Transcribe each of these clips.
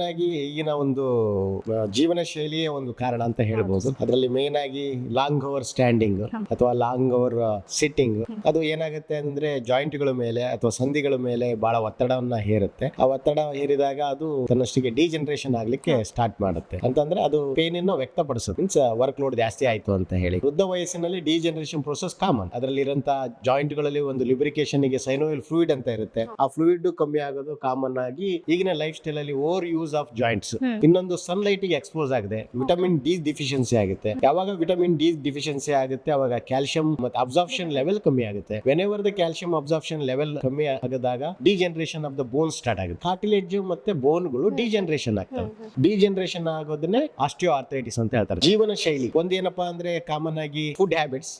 ಆಗಿ ಈಗಿನ ಒಂದು ಜೀವನ ಶೈಲಿಯೇ ಒಂದು ಕಾರಣ ಅಂತ ಹೇಳ್ಬೋದು. ಅದರಲ್ಲಿ ಮೇನ್ ಆಗಿ ಲಾಂಗ್ ಅವರ್ ಸ್ಟ್ಯಾಂಡಿಂಗ್ ಅಥವಾ ಲಾಂಗ್ ಅವರ್ ಸಿಟ್ಟಿಂಗ್, ಅದು ಏನಾಗುತ್ತೆ ಅಂದ್ರೆ ಜಾಯಿಂಟ್ಗಳ ಮೇಲೆ ಅಥವಾ ಸಂಧಿಗಳ ಮೇಲೆ ಬಹಳ ಒತ್ತಡವನ್ನ ಹೇರುತ್ತೆ. ಆ ಒತ್ತಡ ಹೇರಿದಾಗ ಅದು ತನ್ನಷ್ಟಿಗೆ ಡಿಜನರೇಷನ್ ಆಗ್ಲಿಕ್ಕೆ ಸ್ಟಾರ್ಟ್ ಮಾಡುತ್ತೆ. ಅಂತಂದ್ರೆ ಅದು ಪೇನ್ ಅನ್ನು ವ್ಯಕ್ತಪಡಿಸುತ್ತೆ, ಮೀನ್ಸ್ ವರ್ಕ್ ಲೋಡ್ ಜಾಸ್ತಿ ಆಯ್ತು ಅಂತ ಹೇಳಿ. ವೃದ್ಧ ವಯಸ್ಸಿನಲ್ಲಿ ಡಿಜನರೇಷನ್ ಪ್ರೋಸೆಸ್ ಕಾಮನ್. ಅದರಲ್ಲಿ ಇರುವಂತಹ ಜಾಯಿಂಟ್ ಗಳಲ್ಲಿ ಒಂದು ಲಿಬ್ರಿಕೇಶನ್ ಗೆ ಸೈನೋವಿಯಲ್ ಫ್ಲೂಯಿಡ್ ಅಂತ ಇರುತ್ತೆ. ಆ ಫ್ಲೂಯಿಡ್ ಕಮ್ಮಿ ಆಗೋದು ಕಾಮನ್ ಆಗಿ ಈಗಿನ ಲೈಫ್ ಸ್ಟೈಲ್ ಅಲ್ಲಿ ಓವರ್ ಯೂಸ್ ಆಫ್ ಜಾಯಿಂಟ್ಸ್. ಇನ್ನೊಂದು ಸನ್ಲೈಟ್ ಗೆ ಎಕ್ಸ್ಪೋಸ್ ಆಗಿದೆ, ವಿಟಮಿನ್ ಡಿ ಡಿಫಿಷಿಯನ್ಸಿ ಆಗುತ್ತೆ. ಯಾವಾಗ ವಿಟಮಿನ್ ಡಿ ಡಿಫಿಷಿಯನ್ಸಿ ಆಗುತ್ತೆ ಅವಾಗ ಕ್ಯಾಲ್ಸಿಯಂ ಮತ್ತೆ ಅಬ್ಸಾರ್ಪ್ಷನ್ ಲೆವೆಲ್ ಕಮ್ಮಿ ಆಗುತ್ತೆ. Whenever the calcium absorption level ಕಮ್ಮಿ ಆಗದಾಗ degeneration of the bone start ಆಗುತ್ತೆ. ಕಾರ್ಟಿಲೇಜ್ ಮತ್ತೆ ಬೋನ್ಗಳು ಡಿಜನರೇಷನ್ ಆಗ್ತವೆ. ಡಿಜನರೇಷನ್ ಆಗೋದನ್ನೇ ಆಸ್ಟಿಯೋ ಆರ್ಥರೈಟಿಸ್ ಅಂತ ಹೇಳ್ತಾರೆ. ಜೀವನ ಶೈಲಿ ಒಂದೇನಪ್ಪಾ ಅಂದ್ರೆ ಕಾಮನ್ ಆಗಿ food habits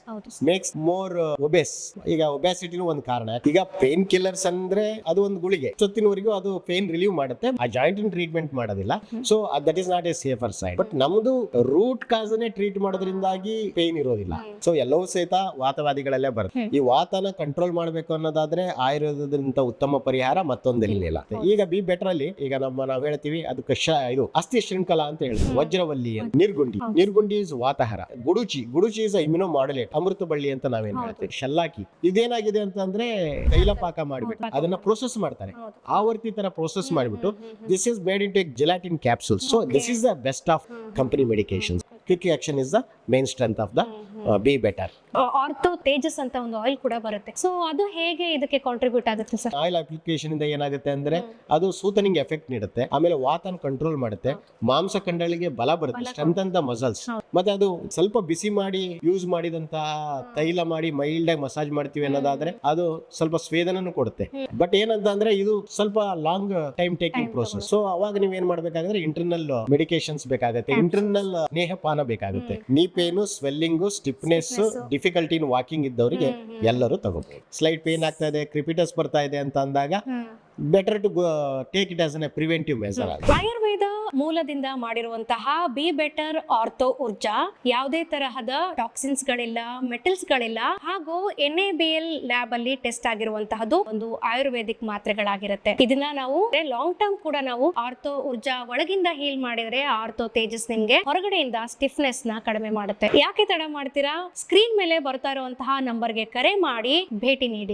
makes more obese. ಈಗ ಒಬ್ಯಾಸಿಟಿನೂ ಒಂದು ಕಾರಣ. ಈಗ ಪೇನ್ ಕಿಲ್ಲರ್ಸ್ ಅಂದ್ರೆ ಅದು ಒಂದು ಗುಳಿಗೆ, ಸೊತ್ತಿನವರೆಗೂ ಅದು ಪೇನ್ ರಿಲೀವ್ ಮಾಡುತ್ತೆ, ಆ ಜಾಯಿಂಟ್ ಟ್ರೀಟ್ಮೆಂಟ್ ಮಾಡೋದಿಲ್ಲ. So that is not A safer side. But ನಮ್ದು ರೂಟ್ ಕಾಸ್ ಟ್ರೀಟ್ ಮಾಡೋದ್ರಿಂದಾಗಿ ಪೇನ್ ಇರೋದಿಲ್ಲ. ಸೊ ಎಲ್ಲವೂ ಸಹಿತ ವಾತವಾದಿಗಳಲ್ಲೇ ಬರುತ್ತೆ. ಈ ವಾತನ ಕಂಟ್ರೋಲ್ ಮಾಡಬೇಕು ಅನ್ನೋದಾದ್ರೆ ಆಯುರ್ವೇದದಿಂದ ಉತ್ತಮ ಪರಿಹಾರ ಮತ್ತೊಂದಿಲ್ಲ. ಈಗ ಬಿ ಬೆಟರ್ ಅಲ್ಲಿ ಈಗ ನಾವ್ ಹೇಳ್ತೀವಿ ಅದಕ್ಕೆ ಇದು ಅಸ್ಥಿ ಶೃಂಖಲ ಅಂತ ಹೇಳ್ತೀವಿ. ವಜ್ರವಲ್ಲಿ, ನಿರ್ಗುಂಡಿ ಇಸ್ ವಾತಹರ, ಗುಡುಚಿ ಇಸ್ ಇಮ್ಯುನೋ ಮಾಡ್ಯುಲೇಟ್, ಅಮೃತ ಬಳ್ಳಿ ಅಂತ ನಾವೇನ್ ಹೇಳ್ತೀವಿ. ಶಲ್ಲಾಕಿ ಇದೇನಾಗಿದೆ ಅಂತಂದ್ರೆ ತೈಲಪಾಕ ಮಾಡಿಬಿಟ್ಟು ಅದನ್ನ ಪ್ರೋಸೆಸ್ ಮಾಡ್ತಾರೆ. ಆವರ್ತಿ ತರ ಪ್ರೋಸೆಸ್ ಮಾಡಿಬಿಟ್ಟು this is made into gelatin capsules. So this is the best of company medications. Quick action is the main strength of the Be Better. Ortho Tejas ಅಂತ ಒಂದು ಆಯಿಲ್ ಕೂಡ ಬರುತ್ತೆ. ಸೊ ಅದು ಹೇಗೆ ಇದಕ್ಕೆ ಕಾಂಟ್ರಿಬ್ಯೂಟ್ ಆಗುತ್ತೆ ಸರ್? ಆಯಿಲ್ ಅಪ್ಲಿಕೇಶನ್ ಇಂದ ಏನಾಗುತ್ತೆ ಅಂದ್ರೆ ಅದು ಸೂತನಿಂಗ್ ಎಫೆಕ್ಟ್ ನೀಡುತ್ತೆ, ಆಮೇಲೆ ವಾತನ ಕಂಟ್ರೋಲ್ ಮಾಡುತ್ತೆ, ಮಾಂಸ ಖಂಡಗಳಿಗೆ ಬಲ ಬರುತ್ತೆ, ಸ್ಟ್ರೆಂಥನ್ ದ ಮಸಲ್ಸ್. ಮತ್ತೆ ಅದು ಸ್ವಲ್ಪ ಬಿಸಿ ಮಾಡಿ ಯೂಸ್ ಮಾಡಿದಂತ ತೈಲ ಮಾಡಿ ಮೈಲ್ಡ್ ಆಗಿ ಮಸಾಜ್ ಮಾಡ್ತೀವಿ ಅನ್ನೋದಾದ್ರೆ ಅದು ಸ್ವಲ್ಪ ಸ್ವೇದನನು ಕೊಡುತ್ತೆ. ಬಟ್ ಏನಂತ ಅಂದ್ರೆ ಇದು ಸ್ವಲ್ಪ long time taking process. So ಅವಾಗ ನೀವ್ ಏನ್ ಮಾಡ್ಬೇಕಾದ್ರೆ ಇಂಟರ್ನಲ್ ಮೆಡಿಕೇಶನ್ಸ್ ಬೇಕಾಗುತ್ತೆ, ಇಂಟರ್ನಲ್ ನೇಹಪಾನ ಬೇಕಾಗುತ್ತೆ. Knee pain, swelling, stiffness, difficulty in walking ಇದ್ದವರಿಗೆ ಎಲ್ಲರೂ ತಗೋಬಹುದು. ಸ್ಲೈಟ್ ಪೇನ್ ಆಗ್ತಾ ಇದೆ, ಕ್ರಿಪಿಟಸ್ ಬರ್ತಾ ಇದೆ ಅಂತ ಅಂದಾಗ better to take it as a preventive measure. Ayurveda ಮೂಲದಿಂದ ಮಾಡಿರುವಂತಹ ಬಿ ಬೆಟರ್ ಆರ್ಥೋ ಊರ್ಜಾ ಯಾವುದೇ ತರಹದ ಟಾಕ್ಸಿನ್ಸ್ ಗಳಿಲ್ಲ, ಮೆಟಲ್ಸ್ ಗಳಿಲ್ಲ, ಹಾಗೂ NABL ಲ್ಯಾಬ್ ಅಲ್ಲಿ ಟೆಸ್ಟ್ ಆಗಿರುವಂತಹದ್ದು ಒಂದು ಆಯುರ್ವೇದಿಕ್ ಮಾತ್ರೆಗಳಾಗಿರುತ್ತೆ. ಇದನ್ನ ನಾವು ಲಾಂಗ್ ಟರ್ಮ್ ಕೂಡ ನಾವು ಆರ್ಥೋ ಊರ್ಜಾ ಒಳಗಿಂದ ಹೀಲ್ ಮಾಡಿದ್ರೆ ಆರ್ಥೋ ತೇಜಸ್ ನಿಮ್ಗೆ ಹೊರಗಡೆಯಿಂದ ಸ್ಟಿಫ್ನೆಸ್ ನ ಕಡಿಮೆ ಮಾಡುತ್ತೆ. ಯಾಕೆ ತಡ ಮಾಡ್ತೀರಾ? ಸ್ಕ್ರೀನ್ ಮೇಲೆ ಬರ್ತಾ ಇರುವಂತಹ ನಂಬರ್ಗೆ ಕರೆ ಮಾಡಿ ಭೇಟಿ ನೀಡಿ.